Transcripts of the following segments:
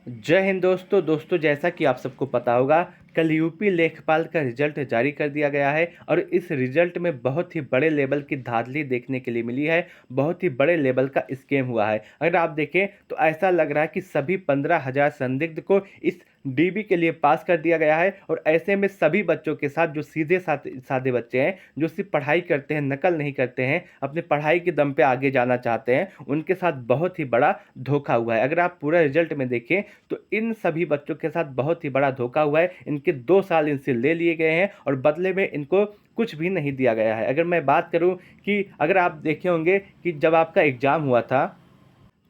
जय हिंद दोस्तों जैसा कि आप सबको पता होगा, कल यूपी लेखपाल का रिजल्ट जारी कर दिया गया है और इस रिजल्ट में बहुत ही बड़े लेवल की धांधली देखने के लिए मिली है। बहुत ही बड़े लेवल का स्कैम हुआ है। अगर आप देखें तो ऐसा लग रहा है कि सभी 15,000 संदिग्ध को इस डीबी के लिए पास कर दिया गया है और ऐसे में सभी बच्चों के साथ जो सीधे साधे बच्चे हैं, जो सिर्फ पढ़ाई करते हैं, नकल नहीं करते हैं, अपने पढ़ाई के दम पे आगे जाना चाहते हैं, उनके साथ बहुत ही बड़ा धोखा हुआ है। अगर आप पूरा रिजल्ट में देखें तो इन सभी बच्चों के साथ बहुत ही बड़ा धोखा हुआ है। इनके 2 साल इनसे ले लिए गए हैं और बदले में इनको कुछ भी नहीं दिया गया है। अगर मैं बात करूं कि अगर आप देखे होंगे कि जब आपका एग्ज़ाम हुआ था,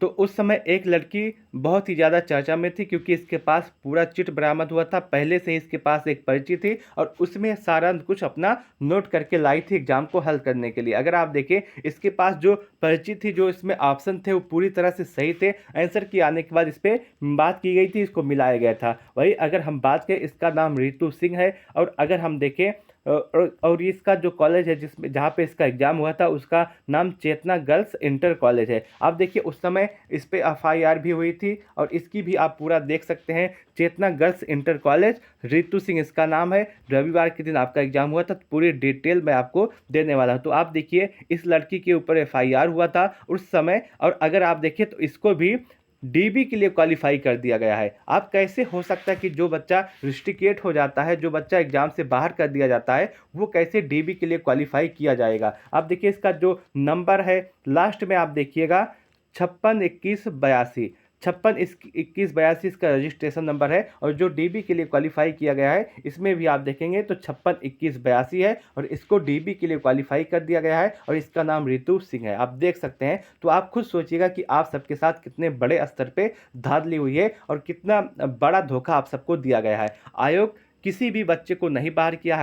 तो उस समय एक लड़की बहुत ही ज़्यादा चर्चा में थी क्योंकि इसके पास पूरा चिट बरामद हुआ था। पहले से ही इसके पास एक पर्ची थी और उसमें सारा कुछ अपना नोट करके लाई थी एग्ज़ाम को हल करने के लिए। अगर आप देखें, इसके पास जो पर्ची थी, जो इसमें ऑप्शन थे, वो पूरी तरह से सही थे। आंसर की आने के बाद इस पर बात की गई थी, इसको मिलाया गया था। वही अगर हम बात करें, इसका नाम रितु सिंह है और अगर हम देखें और इसका जो कॉलेज है जिसमें जहाँ पे इसका एग्ज़ाम हुआ था, उसका नाम चेतना गर्ल्स इंटर कॉलेज है। आप देखिए, उस समय इस पे एफआईआर भी हुई थी और इसकी भी आप पूरा देख सकते हैं। Chetna girls inter college, Ritu Singh इसका नाम है। रविवार के दिन आपका एग्ज़ाम हुआ था, तो पूरी डिटेल मैं आपको देने वाला हूँ। तो आप देखिए, इस लड़की के ऊपर एफआईआर हुआ था उस समय और अगर आप देखिए तो इसको भी डीबी के लिए क्वालिफाई कर दिया गया है। आप कैसे हो सकता है कि जो बच्चा रिस्ट्रिकेट हो जाता है, जो बच्चा एग्जाम से बाहर कर दिया जाता है, वो कैसे डीबी के लिए क्वालिफाई किया जाएगा? आप देखिए, इसका जो नंबर है लास्ट में आप देखिएगा 56 21 82। 56 21 82 इसका रजिस्ट्रेशन नंबर है और जो डीबी के लिए क्वालिफाई किया गया है, इसमें भी आप देखेंगे तो 56 21 82 है और इसको डीबी के लिए क्वालिफाई कर दिया गया है और इसका नाम रितु सिंह है। आप देख सकते हैं। तो आप खुद सोचिएगा कि आप सबके साथ कितने बड़े स्तर पे धांधली हुई है और कितना बड़ा धोखा आप सबको दिया गया है। आयोग किसी भी बच्चे को नहीं बाहर किया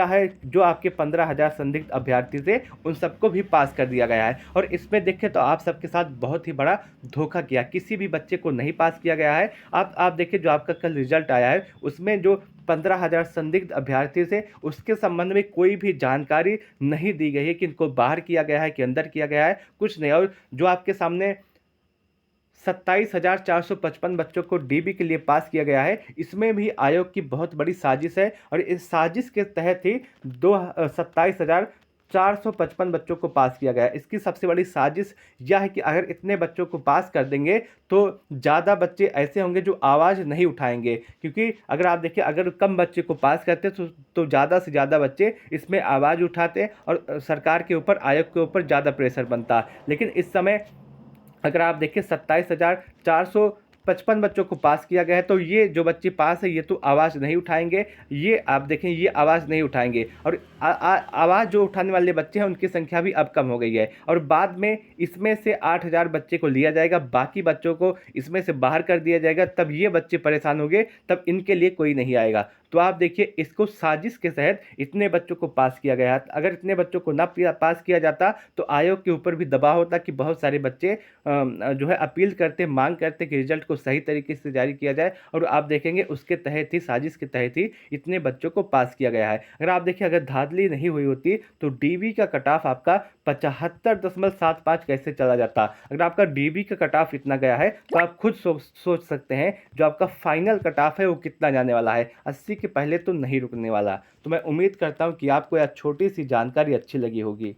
है। जो आपके 15,000 संदिग्ध अभ्यर्थी थे, उन सबको भी पास कर दिया गया है और इसमें देखें तो आप सबके साथ बहुत ही बड़ा धोखा किया। किसी भी बच्चे को नहीं पास किया गया है। आप देखिए, जो आपका कल रिजल्ट आया है, उसमें जो 15,000 संदिग्ध अभ्यर्थी थे, उसके संबंध में कोई भी जानकारी नहीं दी गई है कि इनको बाहर किया गया है कि अंदर किया गया है, कुछ नहीं। और जो आपके सामने 27,455 बच्चों को डीबी के लिए पास किया गया है, इसमें भी आयोग की बहुत बड़ी साजिश है और इस साजिश के तहत ही 27,455 बच्चों को पास किया गया है। इसकी सबसे बड़ी साजिश यह है कि अगर इतने बच्चों को पास कर देंगे तो ज़्यादा बच्चे ऐसे होंगे जो आवाज़ नहीं उठाएंगे, क्योंकि अगर आप देखिए, अगर कम बच्चे को पास करते तो ज़्यादा से ज़्यादा बच्चे इसमें आवाज़ उठाते और सरकार के ऊपर, आयोग के ऊपर ज़्यादा प्रेशर बनता। लेकिन इस समय अगर आप देखिए, 27,455 बच्चों को पास किया गया है, तो ये जो बच्चे पास है, ये तो आवाज़ नहीं उठाएंगे। ये आप देखें, ये आवाज़ नहीं उठाएंगे और आवाज़ जो उठाने वाले बच्चे हैं, उनकी संख्या भी अब कम हो गई है और बाद में इसमें से 8,000 बच्चे को लिया जाएगा, बाकी बच्चों को इसमें से बाहर कर दिया जाएगा। तब ये बच्चे परेशान होंगे, तब इनके लिए कोई नहीं आएगा। तो आप देखिए, इसको साजिश के तहत इतने बच्चों को पास किया गया है। अगर इतने बच्चों को ना पास किया जाता तो आयोग के ऊपर भी दबाव होता कि बहुत सारे बच्चे जो है अपील करते, मांग करते कि रिजल्ट को सही तरीके से जारी किया जाए और आप देखेंगे उसके तहत ही, साजिश के तहत ही इतने बच्चों को पास किया गया है। अगर आप देखिए, अगर धांधली नहीं हुई होती तो डीबी का कट ऑफ आपका 75.75 कैसे चला जाता। अगर आपका डीबी का कट ऑफ इतना गया है तो आप खुद सोच सकते हैं जो आपका फाइनल कट ऑफ है वो कितना जाने वाला है। 80 के पहले तो नहीं रुकने वाला। तो मैं उम्मीद करता हूँ कि आपको यह छोटी सी जानकारी अच्छी लगी होगी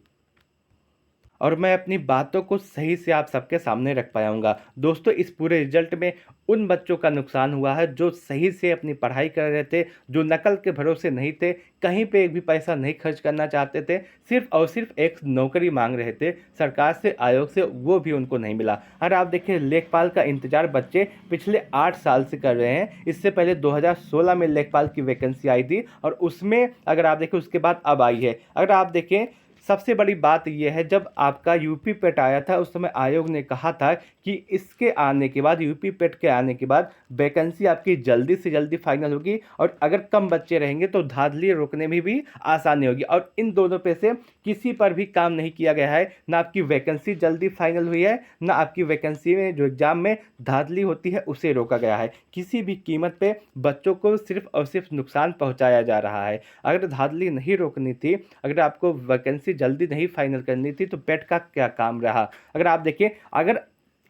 और मैं अपनी बातों को सही से आप सबके सामने रख पाऊँगा। दोस्तों, इस पूरे रिजल्ट में उन बच्चों का नुकसान हुआ है जो सही से अपनी पढ़ाई कर रहे थे, जो नकल के भरोसे नहीं थे, कहीं पे एक भी पैसा नहीं खर्च करना चाहते थे, सिर्फ़ और सिर्फ़ एक नौकरी मांग रहे थे सरकार से, आयोग से, वो भी उनको नहीं मिला। और आप देखिए, लेखपाल का इंतज़ार बच्चे पिछले 8 साल से कर रहे हैं। इससे पहले 2016 में लेखपाल की वैकेंसी आई थी और उसमें अगर आप देखें, उसके बाद अब आई है। अगर आप देखें, सबसे बड़ी बात यह है, जब आपका यूपी पेट आया था, उस समय आयोग ने कहा था कि इसके आने के बाद, यूपी पेट के आने के बाद वैकेंसी आपकी जल्दी से जल्दी फाइनल होगी और अगर कम बच्चे रहेंगे तो धांधली रोकने में भी आसानी होगी। और इन दोनों पे से किसी पर भी काम नहीं किया गया है। ना आपकी वैकेंसी जल्दी फाइनल हुई है, ना आपकी वैकेंसी में जो एग्ज़ाम में धांधली होती है उसे रोका गया है। किसी भी कीमत पे बच्चों को सिर्फ और सिर्फ नुकसान पहुंचाया जा रहा है। अगर धांधली नहीं रोकनी थी, अगर आपको वैकेंसी जल्दी नहीं फाइनल करनी थी, तो पेट का क्या काम रहा। अगर आप देखिए, अगर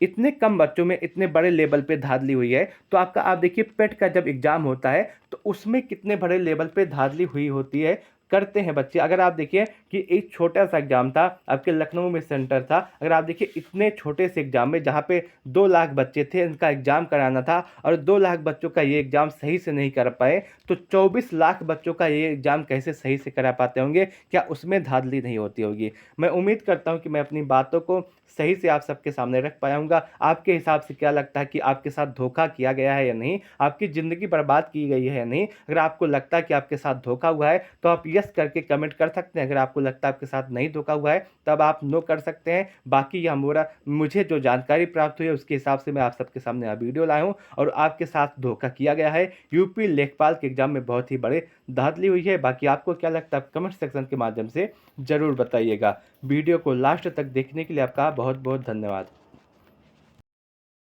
इतने कम बच्चों में इतने बड़े लेवल पे धांधली हुई है, तो आप देखिए पेट का जब एग्ज़ाम होता है, तो उसमें कितने बड़े लेवल पे धांधली हुई होती है, करते हैं बच्चे। अगर आप देखिए कि एक छोटा-सा एग्ज़ाम था, आपके लखनऊ में सेंटर था, अगर आप देखिए इतने छोटे से एग्ज़ाम में जहाँ पे 2 लाख बच्चे थे, इनका एग्ज़ाम कराना था और 2 लाख बच्चों का ये एग्ज़ाम सही से नहीं कर पाए, तो 24 लाख बच्चों का ये एग्ज़ाम कैसे सही से करा पाते होंगे? क्या उसमें धांधली नहीं होती होगी? मैं उम्मीद करता हूँ कि मैं अपनी बातों को सही से आप सबके सामने रख पाया हूँगा। आपके हिसाब से क्या लगता है कि आपके साथ धोखा किया गया है या नहीं? आपकी ज़िंदगी बर्बाद की गई है या नहीं? अगर आपको लगता है कि आपके साथ धोखा हुआ है, तो आप येस करके कमेंट कर सकते हैं। अगर आपको लगता है आपके साथ नहीं धोखा हुआ है, तब आप नो कर सकते हैं। बाकी यह मोरा मुझे जो जानकारी प्राप्त हुई है, उसके हिसाब से मैं आप सबके सामने यह वीडियो लाया हूँ और आपके साथ धोखा किया गया है। यूपी लेखपाल के एग्ज़ाम में बहुत ही बड़े धाँधली हुई है। बाकी आपको क्या लगता है? आप कमेंट सेक्शन के माध्यम से ज़रूर बताइएगा। वीडियो को लास्ट तक देखने के लिए आपका बहुत-बहुत धन्यवाद।